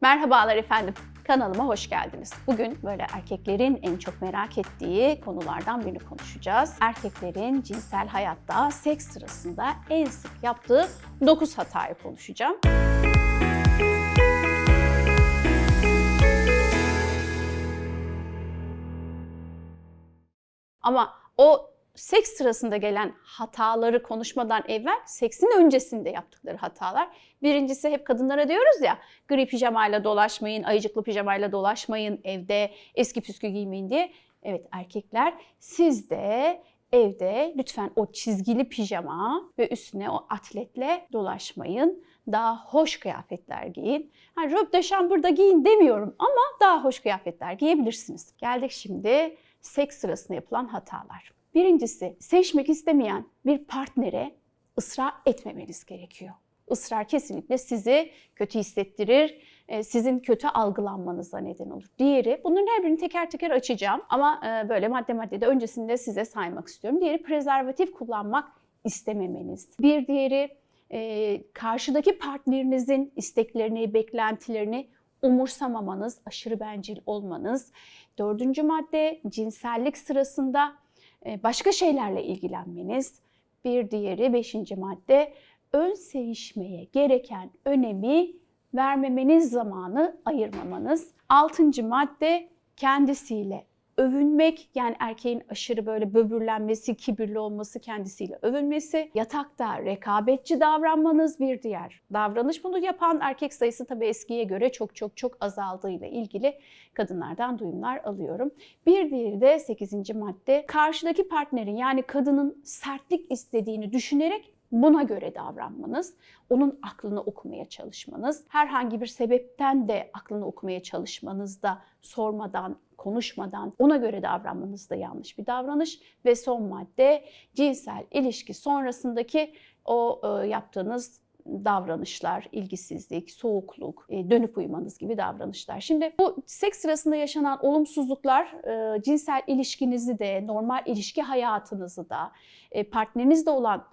Merhabalar efendim, kanalıma hoş geldiniz. Bugün böyle erkeklerin en çok merak ettiği konulardan birini konuşacağız. Erkeklerin cinsel hayatta, seks sırasında en sık yaptığı 9 hatayı konuşacağım. Ama o seks sırasında gelen hataları konuşmadan evvel seksin öncesinde yaptıkları hatalar. Birincisi hep kadınlara diyoruz ya, gri pijamayla dolaşmayın, ayıcıklı pijamayla dolaşmayın, evde eski püskü giymeyin diye. Evet erkekler, siz de evde lütfen o çizgili pijama ve üstüne o atletle dolaşmayın. Daha hoş kıyafetler giyin. Robe de chamber'da giyin demiyorum ama daha hoş kıyafetler giyebilirsiniz. Geldik şimdi seks sırasında yapılan hatalar. Birincisi, sevişmek istemeyen bir partnere ısrar etmemeniz gerekiyor. Israr kesinlikle sizi kötü hissettirir, sizin kötü algılanmanıza neden olur. Diğeri, bunların her birini teker teker açacağım ama böyle madde de öncesinde size saymak istiyorum. Diğeri, prezervatif kullanmak istememeniz. Bir diğeri, karşıdaki partnerinizin isteklerini, beklentilerini umursamamanız, aşırı bencil olmanız. Dördüncü madde, cinsellik sırasında başka şeylerle ilgilenmeniz. Bir diğeri, beşinci madde, ön sevişmeye gereken önemi vermemeniz, zamanı ayırmamanız. Altıncı madde, kendisiyle övünmek, yani erkeğin aşırı böyle böbürlenmesi, kibirli olması, kendisiyle övünmesi. Yatakta rekabetçi davranmanız bir diğer davranış. Bunu yapan erkek sayısı tabii eskiye göre çok azaldığıyla ilgili kadınlardan duyumlar alıyorum. Bir diğeri de 8. madde, karşıdaki partnerin yani kadının sertlik istediğini düşünerek buna göre davranmanız, onun aklını okumaya çalışmanız, herhangi bir sebepten de aklını okumaya çalışmanız da sormadan, konuşmadan ona göre davranmanız da yanlış bir davranış. Ve son madde, cinsel ilişki sonrasındaki o yaptığınız davranışlar, ilgisizlik, soğukluk, dönüp uyumanız gibi davranışlar. Şimdi bu seks sırasında yaşanan olumsuzluklar cinsel ilişkinizi de, normal ilişki hayatınızı da, partnerinizle olan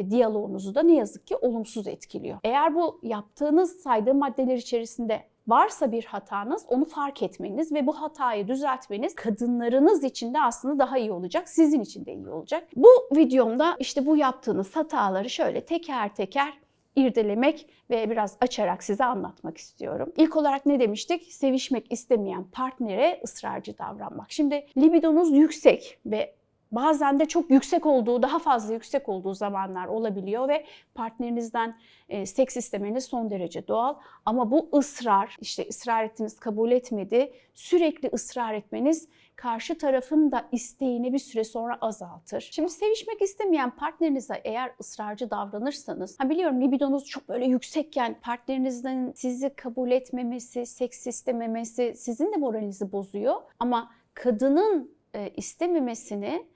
diyaloğunuzu da ne yazık ki olumsuz etkiliyor. Eğer bu yaptığınız, saydığım maddeler içerisinde varsa bir hatanız, onu fark etmeniz ve bu hatayı düzeltmeniz kadınlarınız için de aslında daha iyi olacak, sizin için de iyi olacak. Bu videomda işte bu yaptığınız hataları şöyle teker teker irdelemek ve biraz açarak size anlatmak istiyorum. İlk olarak ne demiştik? Sevişmek istemeyen partnere ısrarcı davranmak. Şimdi libidonuz yüksek ve bazen de çok yüksek olduğu, daha fazla yüksek olduğu zamanlar olabiliyor ve partnerinizden seks istemeniz son derece doğal. Ama bu ısrar, işte ısrar ettiniz, kabul etmedi, sürekli ısrar etmeniz karşı tarafın da isteğini bir süre sonra azaltır. Şimdi sevişmek istemeyen partnerinize eğer ısrarcı davranırsanız, biliyorum libidonuz çok böyle yüksekken partnerinizden sizi kabul etmemesi, seks istememesi sizin de moralinizi bozuyor. Ama kadının istememesini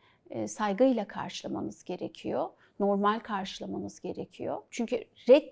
saygıyla karşılamanız gerekiyor. Normal karşılamanız gerekiyor. Çünkü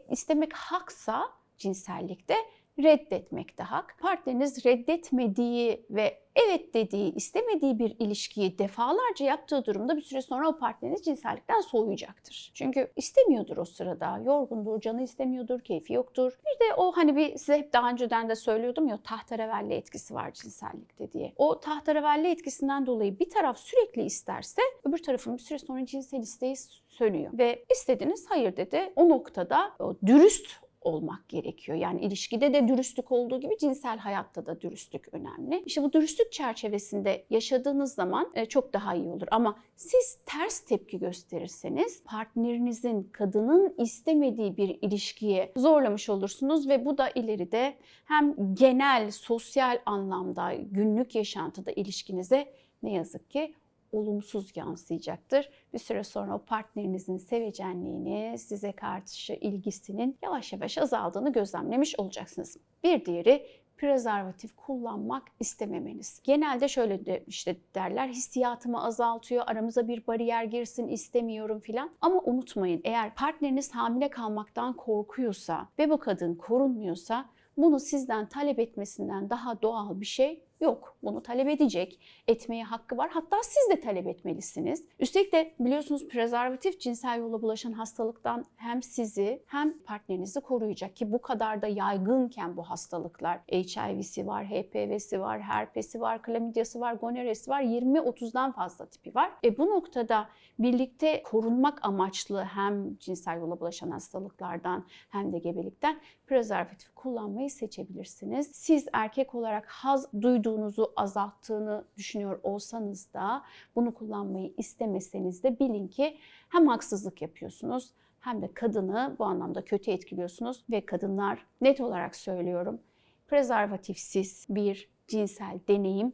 istemek haksa cinsellikte, reddetmek de hak. Partneriniz reddetmediği ve evet dediği, istemediği bir ilişkiyi defalarca yaptığı durumda bir süre sonra o partneriniz cinsellikten soğuyacaktır. Çünkü istemiyordur o sırada, yorgundur, canı istemiyordur, keyfi yoktur. Bir de o size hep daha önceden de söylüyordum ya, tahterevalli etkisi var cinsellikte diye. O tahterevalli etkisinden dolayı bir taraf sürekli isterse öbür tarafın bir süre sonra cinsel isteği sönüyor. Ve istediniz, hayır dedi. O noktada dürüst olmak gerekiyor. Yani ilişkide de dürüstlük olduğu gibi cinsel hayatta da dürüstlük önemli. İşte bu dürüstlük çerçevesinde yaşadığınız zaman çok daha iyi olur. Ama siz ters tepki gösterirseniz partnerinizin, kadının istemediği bir ilişkiye zorlamış olursunuz ve bu da ileride hem genel sosyal anlamda günlük yaşantıda ilişkinize ne yazık ki olumsuz yansıyacaktır. Bir süre sonra o partnerinizin sevecenliğini, size karşı ilgisinin yavaş yavaş azaldığını gözlemlemiş olacaksınız. Bir diğeri, prezervatif kullanmak istememeniz. Genelde şöyle de işte derler, hissiyatımı azaltıyor, aramıza bir bariyer girsin istemiyorum filan. Ama unutmayın, eğer partneriniz hamile kalmaktan korkuyorsa ve bu kadın korunmuyorsa bunu sizden talep etmesinden daha doğal bir şey yok. Bunu talep edecek. Etmeye hakkı var. Hatta siz de talep etmelisiniz. Üstelik de biliyorsunuz prezervatif cinsel yolla bulaşan hastalıktan hem sizi hem partnerinizi koruyacak ki bu kadar da yaygınken bu hastalıklar HIV'si var, HPV'si var, herpesi var, klamidyası var, gonorresi var, 20-30'dan fazla tipi var. Bu noktada birlikte korunmak amaçlı hem cinsel yolla bulaşan hastalıklardan hem de gebelikten prezervatif kullanmayı seçebilirsiniz. Siz erkek olarak haz duyduğunuzu azalttığını düşünüyor olsanız da bunu kullanmayı istemeseniz de bilin ki hem haksızlık yapıyorsunuz hem de kadını bu anlamda kötü etkiliyorsunuz ve kadınlar, net olarak söylüyorum, prezervatifsiz bir cinsel deneyim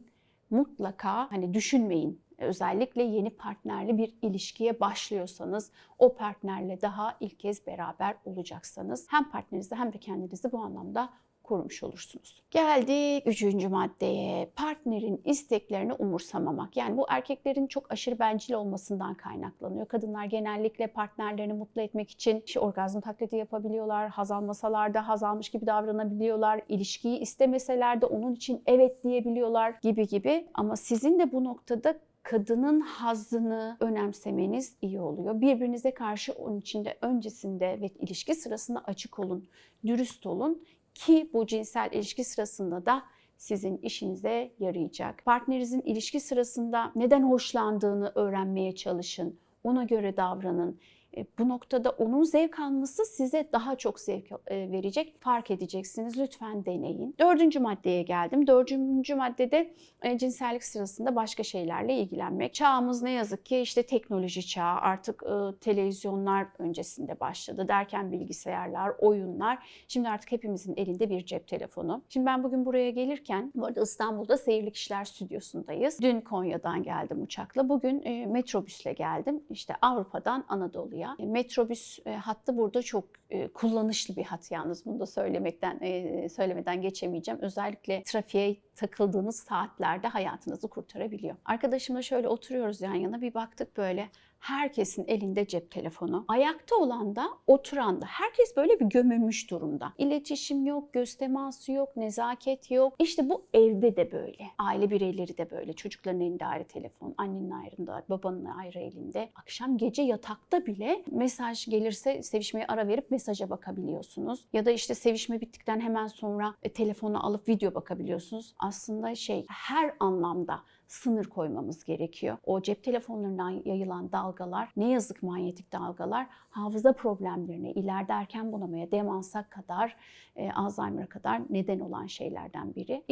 mutlaka düşünmeyin. Özellikle yeni partnerli bir ilişkiye başlıyorsanız, o partnerle daha ilk kez beraber olacaksanız hem partnerinizi hem de kendinizi bu anlamda korumuş olursunuz. Geldik 3. maddeye. Partnerin isteklerini umursamamak. Yani bu erkeklerin çok aşırı bencil olmasından kaynaklanıyor. Kadınlar genellikle partnerlerini mutlu etmek için orgazm taklidi yapabiliyorlar. Haz almasalar da haz almış gibi davranabiliyorlar. İlişkiyi istemeseler de onun için evet diyebiliyorlar gibi. Ama sizin de bu noktada kadının hazzını önemsemeniz iyi oluyor. Birbirinize karşı onun için de öncesinde ve ilişki sırasında açık olun, dürüst olun ki bu cinsel ilişki sırasında da sizin işinize yarayacak. Partnerinizin ilişki sırasında neden hoşlandığını öğrenmeye çalışın. Ona göre davranın. Bu noktada onun zevk alması size daha çok zevk verecek. Fark edeceksiniz. Lütfen deneyin. 4. maddeye geldim. 4. maddede cinsellik sırasında başka şeylerle ilgilenmek. Çağımız ne yazık ki teknoloji çağı. Artık televizyonlar öncesinde başladı. Derken bilgisayarlar, oyunlar. Şimdi artık hepimizin elinde bir cep telefonu. Şimdi ben bugün buraya gelirken, bu arada İstanbul'da Seyirli Kişiler Stüdyosu'ndayız. Dün Konya'dan geldim uçakla. Bugün metrobüsle geldim. Avrupa'dan Anadolu'ya. Metrobüs hattı burada çok kullanışlı bir hat yalnız. Bunu da söylemeden geçemeyeceğim. Özellikle trafiğe takıldığınız saatlerde hayatınızı kurtarabiliyor. Arkadaşımla şöyle oturuyoruz yan yana, bir baktık böyle herkesin elinde cep telefonu. Ayakta olan da oturan da herkes böyle bir gömülmüş durumda. İletişim yok, göz teması yok, nezaket yok. Bu evde de böyle. Aile bireyleri de böyle. Çocukların elinde ayrı telefon, annenin ayrında, babanın ayrı elinde. Akşam gece yatakta bile mesaj gelirse sevişmeye ara verip mesaja bakabiliyorsunuz. Ya da sevişme bittikten hemen sonra telefonu alıp video bakabiliyorsunuz. Aslında her anlamda sınır koymamız gerekiyor. O cep telefonlarından yayılan dalgalar, ne yazık manyetik dalgalar, hafıza problemlerine, ileride erken bunamaya, demansa kadar, Alzheimer'a kadar neden olan şeylerden biri.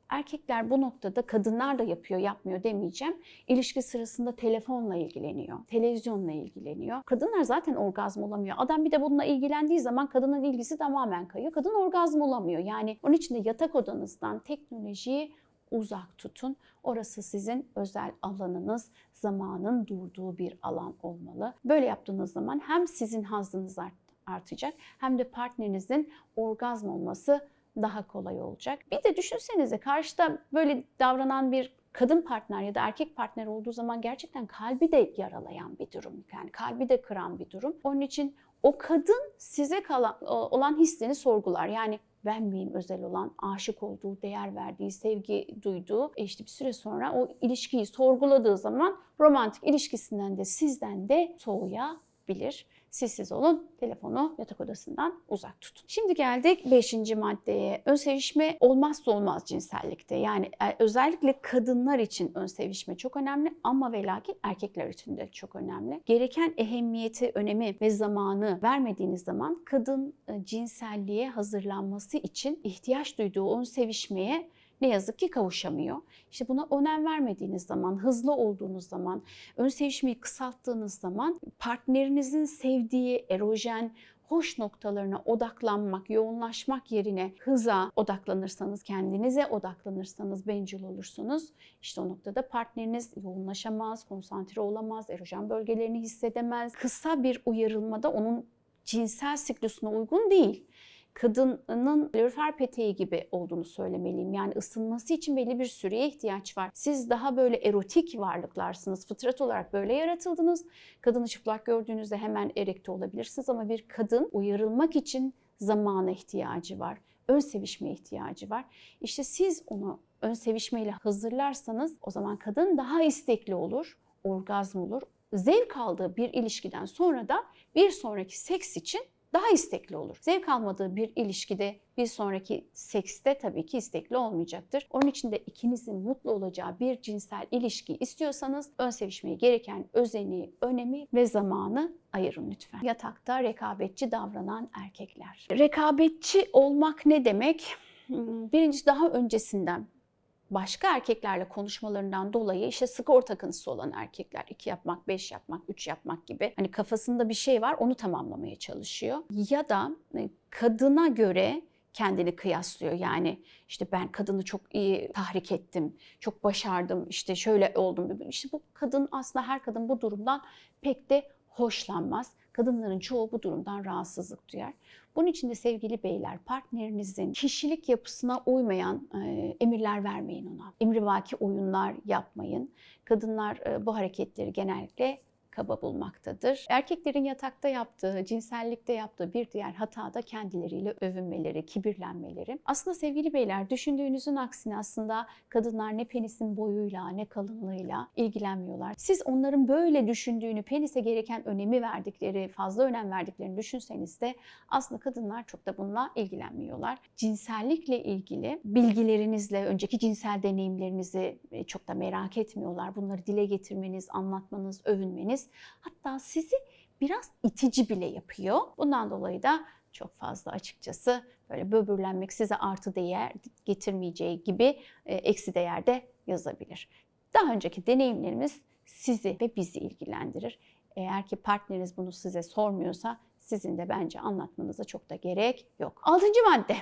Erkekler bu noktada, kadınlar da yapıyor, yapmıyor demeyeceğim. İlişki sırasında telefonla ilgileniyor, televizyonla ilgileniyor. Kadınlar zaten orgazm olamıyor. Adam bir de bununla ilgilendiği zaman kadının ilgisi tamamen kayıyor. Kadın orgazm olamıyor. Yani onun için de yatak odanızdan teknolojiyi uzak tutun. Orası sizin özel alanınız, zamanın durduğu bir alan olmalı. Böyle yaptığınız zaman hem sizin hazzınız artacak hem de partnerinizin orgazm olması daha kolay olacak. Bir de düşünsenize, karşıda böyle davranan bir kadın partner ya da erkek partner olduğu zaman gerçekten kalbi de yaralayan bir durum. Yani kalbi de kıran bir durum. Onun için o kadın size olan hislerini sorgular. Yani ben miyim özel olan, aşık olduğu, değer verdiği, sevgi duyduğu, bir süre sonra o ilişkiyi sorguladığı zaman romantik ilişkisinden de sizden de soğuyabilir. Sessiz olun, telefonu yatak odasından uzak tutun. Şimdi geldik 5. maddeye. Ön sevişme olmazsa olmaz cinsellikte. Yani özellikle kadınlar için ön sevişme çok önemli ama ve lakin erkekler için de çok önemli. Gereken ehemmiyeti, önemi ve zamanı vermediğiniz zaman kadın cinselliğe hazırlanması için ihtiyaç duyduğu ön sevişmeye ne yazık ki kavuşamıyor. Buna önem vermediğiniz zaman, hızlı olduğunuz zaman, ön sevişmeyi kısalttığınız zaman partnerinizin sevdiği erojen, hoş noktalarına odaklanmak, yoğunlaşmak yerine hıza odaklanırsanız, kendinize odaklanırsanız bencil olursunuz. O noktada partneriniz yoğunlaşamaz, konsantre olamaz, erojen bölgelerini hissedemez. Kısa bir uyarılmada onun cinsel siklusuna uygun değil. Kadının kalorifer peteği gibi olduğunu söylemeliyim. Yani ısınması için belli bir süreye ihtiyaç var. Siz daha böyle erotik varlıklarsınız. Fıtrat olarak böyle yaratıldınız. Kadını çıplak gördüğünüzde hemen erekte olabilirsiniz ama bir kadın uyarılmak için zamana ihtiyacı var. ön sevişmeye ihtiyacı var. İşte siz onu ön sevişmeyle hazırlarsanız o zaman kadın daha istekli olur, orgazm olur. Zevk aldığı bir ilişkiden sonra da bir sonraki seks için daha istekli olur. Zevk almadığı bir ilişkide bir sonraki sekste tabii ki istekli olmayacaktır. Onun için de ikinizin mutlu olacağı bir cinsel ilişki istiyorsanız ön sevişmeye gereken özeni, önemi ve zamanı ayırın lütfen. Yatakta rekabetçi davranan erkekler. Rekabetçi olmak ne demek? Birincisi daha öncesinden başka erkeklerle konuşmalarından dolayı işte skor takıntısı olan erkekler 2 yapmak, 5 yapmak, 3 yapmak gibi hani kafasında bir şey var onu tamamlamaya çalışıyor. Ya da kadına göre kendini kıyaslıyor. Yani işte ben kadını çok iyi tahrik ettim, çok başardım, işte şöyle oldum. İşte bu kadın aslında her kadın bu durumdan pek de hoşlanmaz. Kadınların çoğu bu durumdan rahatsızlık duyar. Bunun için de sevgili beyler partnerinizin kişilik yapısına uymayan emirler vermeyin ona. Emrivaki oyunlar yapmayın. Kadınlar bu hareketleri genellikle kaba bulmaktadır. Erkeklerin yatakta yaptığı, cinsellikte yaptığı bir diğer hata da kendileriyle övünmeleri, kibirlenmeleri. Aslında sevgili beyler düşündüğünüzün aksine aslında kadınlar ne penisin boyuyla ne kalınlığıyla ilgilenmiyorlar. Siz onların böyle düşündüğünü, penise gereken önemi verdikleri, fazla önem verdiklerini düşünseniz de aslında kadınlar çok da bununla ilgilenmiyorlar. Cinsellikle ilgili bilgilerinizle, önceki cinsel deneyimlerinizi çok da merak etmiyorlar. Bunları dile getirmeniz, anlatmanız, övünmeniz hatta sizi biraz itici bile yapıyor. Bundan dolayı da çok fazla açıkçası böyle böbürlenmek size artı değer getirmeyeceği gibi eksi değer de yazabilir. Daha önceki deneyimlerimiz sizi ve bizi ilgilendirir. Eğer ki partneriniz bunu size sormuyorsa sizin de bence anlatmanıza çok da gerek yok. 6. madde.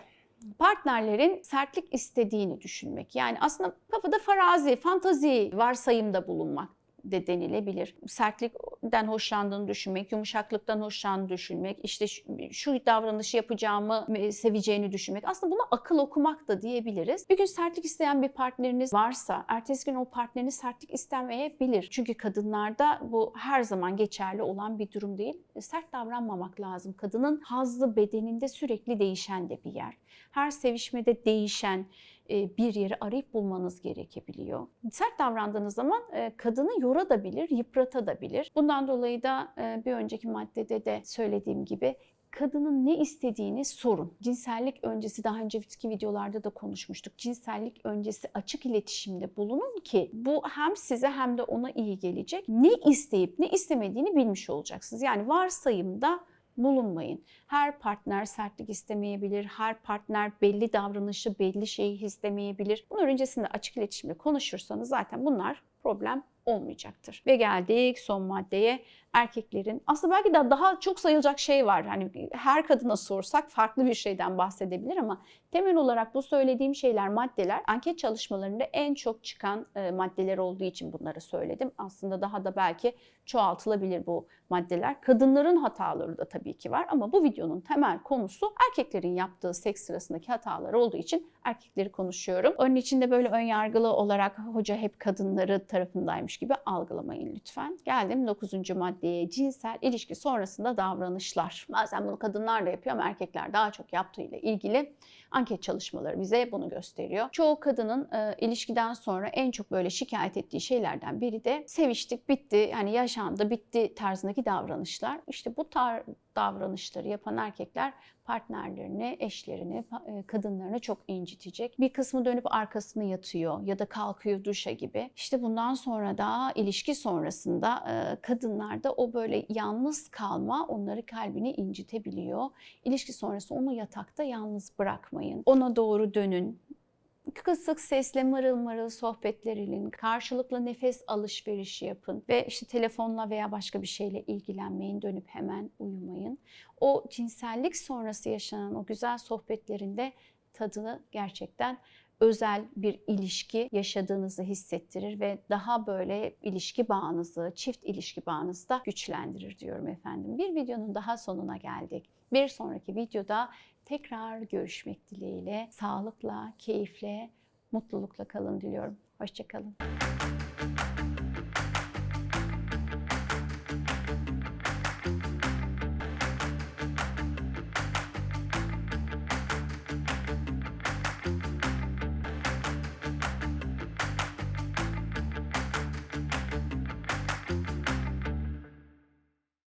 Partnerlerin sertlik istediğini düşünmek. Yani aslında kafada farazi, fantazi, varsayımda bulunmak de denilebilir. Sertlikten hoşlandığını düşünmek, yumuşaklıktan hoşlandığını düşünmek, işte şu davranışı yapacağımı seveceğini düşünmek. Aslında buna akıl okumak da diyebiliriz. Bir gün sertlik isteyen bir partneriniz varsa, ertesi gün o partneriniz sertlik istemeyebilir. Çünkü kadınlarda bu her zaman geçerli olan bir durum değil. Sert davranmamak lazım. Kadının hazzı bedeninde sürekli değişen de bir yer. Her sevişmede değişen bir yeri arayıp bulmanız gerekebiliyor. Sert davrandığınız zaman kadını yorabilir, yıpratabilir. Bundan dolayı da bir önceki maddede de söylediğim gibi kadının ne istediğini sorun. Cinsellik öncesi daha önceki videolarda da konuşmuştuk. Cinsellik öncesi açık iletişimde bulunun ki bu hem size hem de ona iyi gelecek. Ne isteyip ne istemediğini bilmiş olacaksınız. Yani varsayımda bulunmayın. Her partner sertlik istemeyebilir, her partner belli davranışı, belli şeyi istemeyebilir. Bunun öncesinde açık iletişimle konuşursanız zaten bunlar problem olmayacaktır. Ve geldik son maddeye. Erkeklerin aslında belki de daha çok sayılacak şey var. Hani her kadına sorsak farklı bir şeyden bahsedebilir ama temel olarak bu söylediğim şeyler, maddeler anket çalışmalarında en çok çıkan maddeler olduğu için bunları söyledim. Aslında daha da belki çoğaltılabilir bu maddeler. Kadınların hataları da tabii ki var ama bu videonun temel konusu erkeklerin yaptığı seks sırasındaki hatalar olduğu için erkekleri konuşuyorum. Onun için de böyle önyargılı olarak hoca hep kadınları tarafındaymış gibi algılamayın lütfen. Geldim 9. maddeye. Cinsel ilişki sonrasında davranışlar. Bazen bunu kadınlar da yapıyor ama erkekler daha çok yaptığıyla ilgili anket çalışmaları bize bunu gösteriyor. Çoğu kadının ilişkiden sonra en çok böyle şikayet ettiği şeylerden biri de seviştik, bitti, yani yaşandı, bitti tarzındaki davranışlar. İşte bu davranışları yapan erkekler partnerlerini, eşlerini, kadınlarını çok incitecek. Bir kısmı dönüp arkasını yatıyor ya da kalkıyor duşa gibi. İşte bundan sonra da ilişki sonrasında kadınlarda o böyle yalnız kalma onları kalbini incitebiliyor. İlişki sonrası onu yatakta yalnız bırakmayın. Ona doğru dönün. Kısık sesle mırıl mırıl sohbetler edin, karşılıklı nefes alışverişi yapın ve işte telefonla veya başka bir şeyle ilgilenmeyin, dönüp hemen uyumayın. O cinsellik sonrası yaşanan o güzel sohbetlerinde tadını gerçekten özel bir ilişki yaşadığınızı hissettirir ve daha böyle ilişki bağınızı, çift ilişki bağınızı da güçlendirir diyorum efendim. Bir videonun daha sonuna geldik. Bir sonraki videoda tekrar görüşmek dileğiyle. Sağlıkla, keyifle, mutlulukla kalın diliyorum. Hoşça kalın.